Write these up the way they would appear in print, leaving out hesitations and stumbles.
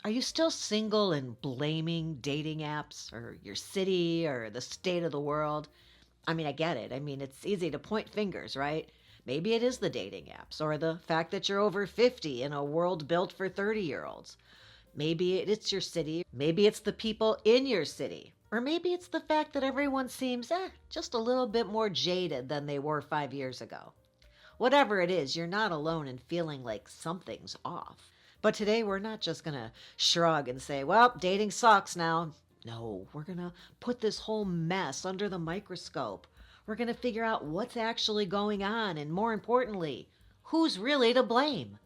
Are you still single and blaming dating apps or your city or the state of the world? I mean, I get it. I mean, it's easy to point fingers, right? Maybe it is the dating apps or the fact that you're over 50 in a world built for 30-year-olds. Maybe it's your city. Maybe it's the people in your city. Or maybe it's the fact that everyone seems just a little bit more jaded than they were 5 years ago. Whatever it is, you're not alone in feeling like something's off. But today we're not just going to shrug and say, well, dating sucks now. No, we're going to put this whole mess under the microscope. We're going to figure out what's actually going on and, more importantly, who's really to blame.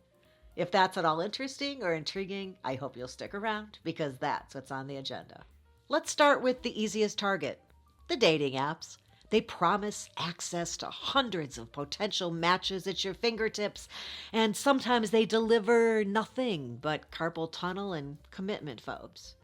If that's at all interesting or intriguing, I hope you'll stick around because that's what's on the agenda. Let's start with the easiest target, the dating apps. They promise access to hundreds of potential matches at your fingertips, and sometimes they deliver nothing but carpal tunnel and commitment phobes.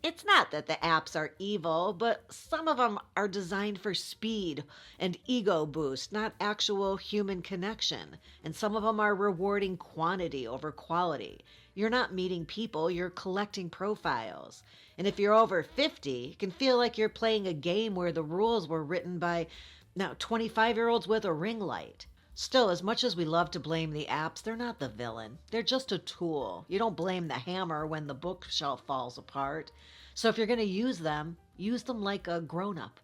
It's not that the apps are evil, but some of them are designed for speed and ego boost, not actual human connection. And some of them are rewarding quantity over quality. You're not meeting people, you're collecting profiles. And if you're over 50, it can feel like you're playing a game where the rules were written by 25-year-olds with a ring light. Still, as much as we love to blame the apps, they're not the villain. They're just a tool. You don't blame the hammer when the bookshelf falls apart. So if you're going to use them like a grown up.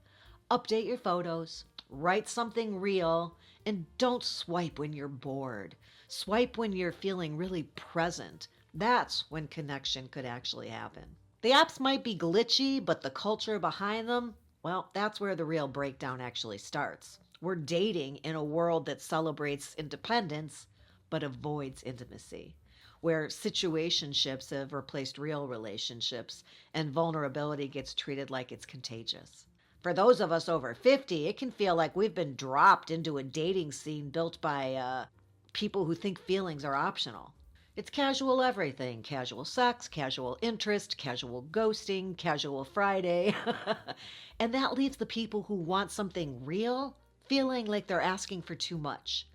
Update your photos, write something real, and don't swipe when you're bored. Swipe when you're feeling really present. That's when connection could actually happen. The apps might be glitchy, but the culture behind them, well, that's where the real breakdown actually starts. We're dating in a world that celebrates independence but avoids intimacy, where situationships have replaced real relationships and vulnerability gets treated like it's contagious. For those of us over 50, it can feel like we've been dropped into a dating scene built by people who think feelings are optional. It's casual everything, casual sex, casual interest, casual ghosting, casual Friday. And that leaves the people who want something real feeling like they're asking for too much.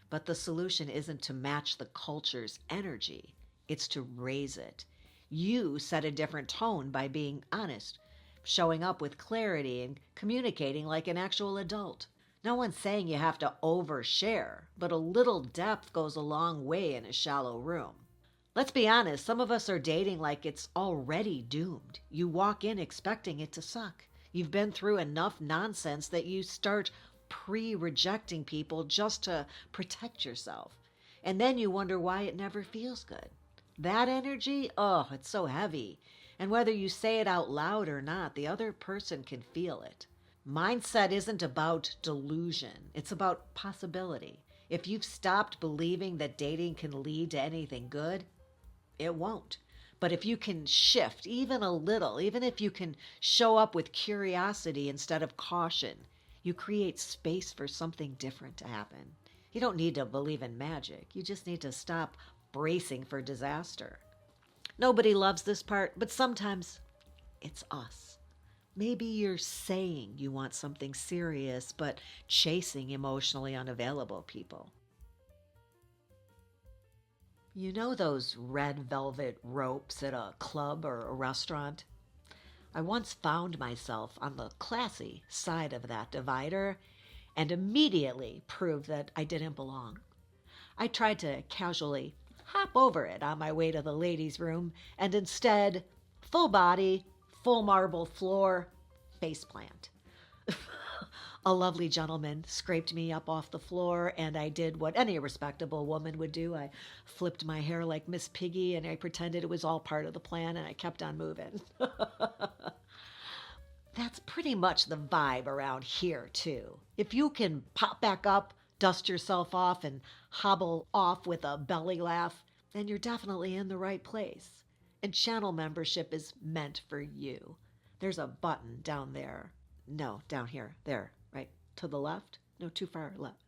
But the solution isn't to match the culture's energy, it's to raise it. You set a different tone by being honest, showing up with clarity, and communicating like an actual adult. No one's saying you have to overshare, but a little depth goes a long way in a shallow room. Let's be honest, some of us are dating like it's already doomed. You walk in expecting it to suck. You've been through enough nonsense that you start pre-rejecting people just to protect yourself. And then you wonder why it never feels good. That energy, oh, it's so heavy. And whether you say it out loud or not, the other person can feel it. Mindset isn't about delusion, it's about possibility. If you've stopped believing that dating can lead to anything good, it won't. But if you can shift even a little, even if you can show up with curiosity instead of caution, you create space for something different to happen. You don't need to believe in magic. You just need to stop bracing for disaster. Nobody loves this part, but sometimes it's us. Maybe you're saying you want something serious, but chasing emotionally unavailable people. You know those red velvet ropes at a club or a restaurant? I once found myself on the classy side of that divider and immediately proved that I didn't belong. I tried to casually hop over it on my way to the ladies' room and instead, full body, full marble floor, faceplant. A lovely gentleman scraped me up off the floor, and I did what any respectable woman would do. I flipped my hair like Miss Piggy, and I pretended it was all part of the plan, and I kept on moving. That's pretty much the vibe around here, too. If you can pop back up, dust yourself off, and hobble off with a belly laugh, then you're definitely in the right place. And channel membership is meant for you. There's a button down there. No, down here. There, right to the left. No, too far left.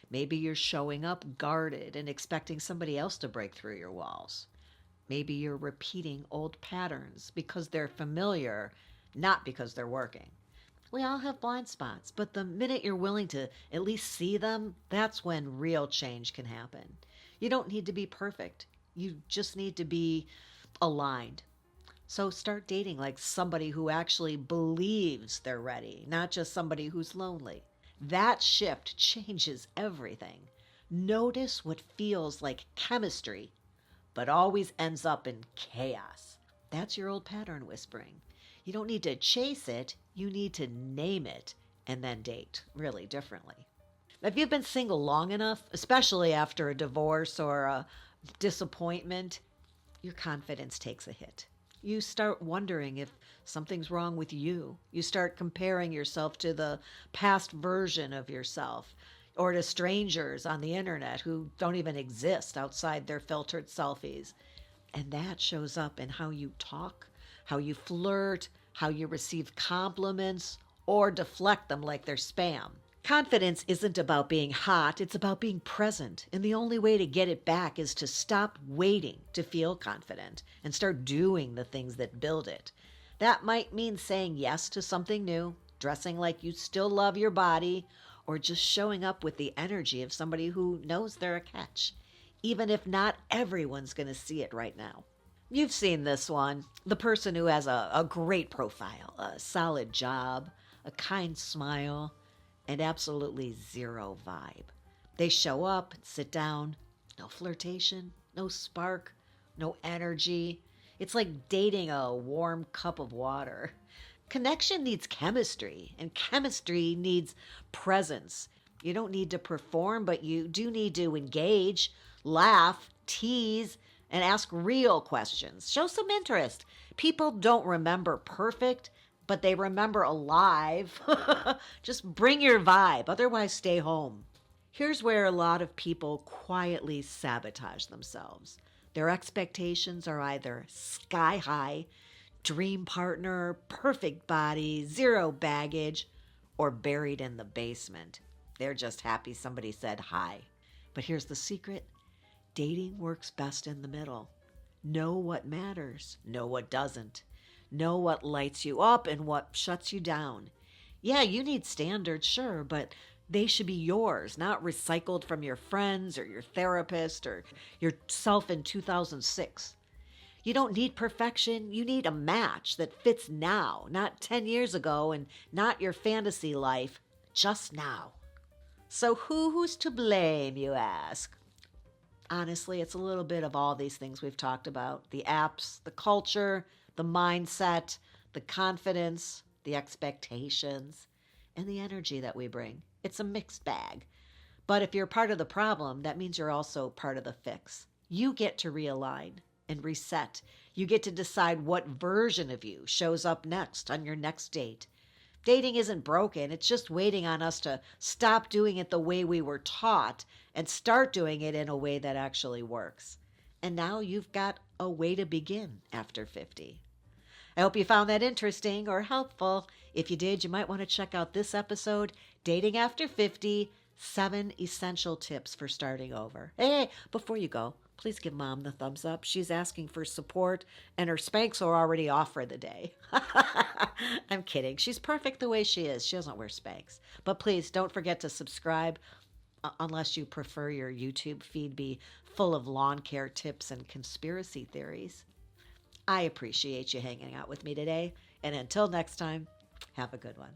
Maybe you're showing up guarded and expecting somebody else to break through your walls. Maybe you're repeating old patterns because they're familiar, not because they're working. We all have blind spots, but the minute you're willing to at least see them, that's when real change can happen. You don't need to be perfect, you just need to be aligned. So start dating like somebody who actually believes they're ready, not just somebody who's lonely. That shift changes everything. Notice what feels like chemistry, but always ends up in chaos. That's your old pattern whispering. You don't need to chase it, you need to name it and then date really differently. If you've been single long enough, especially after a divorce or a disappointment, your confidence takes a hit. You start wondering if something's wrong with you. You start comparing yourself to the past version of yourself or to strangers on the internet who don't even exist outside their filtered selfies. And that shows up in how you talk, how you flirt, how you receive compliments, or deflect them like they're spam. Confidence isn't about being hot, it's about being present. And the only way to get it back is to stop waiting to feel confident and start doing the things that build it. That might mean saying yes to something new, dressing like you still love your body, or just showing up with the energy of somebody who knows they're a catch, even if not everyone's going to see it right now. You've seen this one, the person who has a great profile, a solid job, a kind smile, and absolutely zero vibe. They show up and sit down, no flirtation, no spark, no energy. It's like dating a warm cup of water. Connection needs chemistry, and chemistry needs presence. You don't need to perform, but you do need to engage, laugh, tease, and ask real questions. Show some interest. People don't remember perfect, but they remember alive. Just bring your vibe, otherwise, stay home. Here's where a lot of people quietly sabotage themselves. Their expectations are either sky high, dream partner, perfect body, zero baggage, or buried in the basement. They're just happy somebody said hi. But here's the secret: dating works best in the middle. Know what matters, know what doesn't. Know what lights you up and what shuts you down. Yeah, you need standards, sure, but they should be yours, not recycled from your friends or your therapist or yourself in 2006. You don't need perfection. You need a match that fits now, not 10 years ago, and not your fantasy life, just now. So who's to blame, you ask? Honestly, it's a little bit of all these things we've talked about: the apps, the culture, the mindset, the confidence, the expectations, and the energy that we bring. It's a mixed bag. But if you're part of the problem, that means you're also part of the fix. You get to realign and reset. You get to decide what version of you shows up next on your next date. Dating isn't broken, it's just waiting on us to stop doing it the way we were taught and start doing it in a way that actually works. And now you've got a way to begin after 50. I hope you found that interesting or helpful. If you did, you might want to check out this episode, Dating After 50, 7 Essential Tips for Starting Over. Hey, before you go, please give Mom the thumbs up. She's asking for support, and her Spanx are already off for the day. I'm kidding. She's perfect the way she is. She doesn't wear Spanx. But please don't forget to subscribe, unless you prefer your YouTube feed be full of lawn care tips and conspiracy theories. I appreciate you hanging out with me today. And until next time, have a good one.